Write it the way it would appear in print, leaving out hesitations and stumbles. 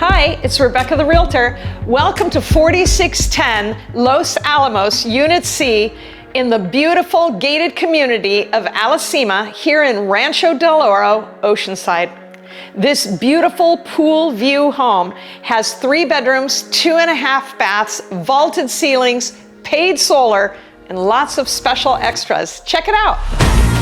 Hi, it's Rebecca the Realtor. Welcome to 4610 Los Alamos, Unit C, in the beautiful gated community of Alacima here in Rancho del Oro, Oceanside. This beautiful pool view home has 3 bedrooms, 2.5 baths, vaulted ceilings, paid solar, and lots of special extras. Check it out.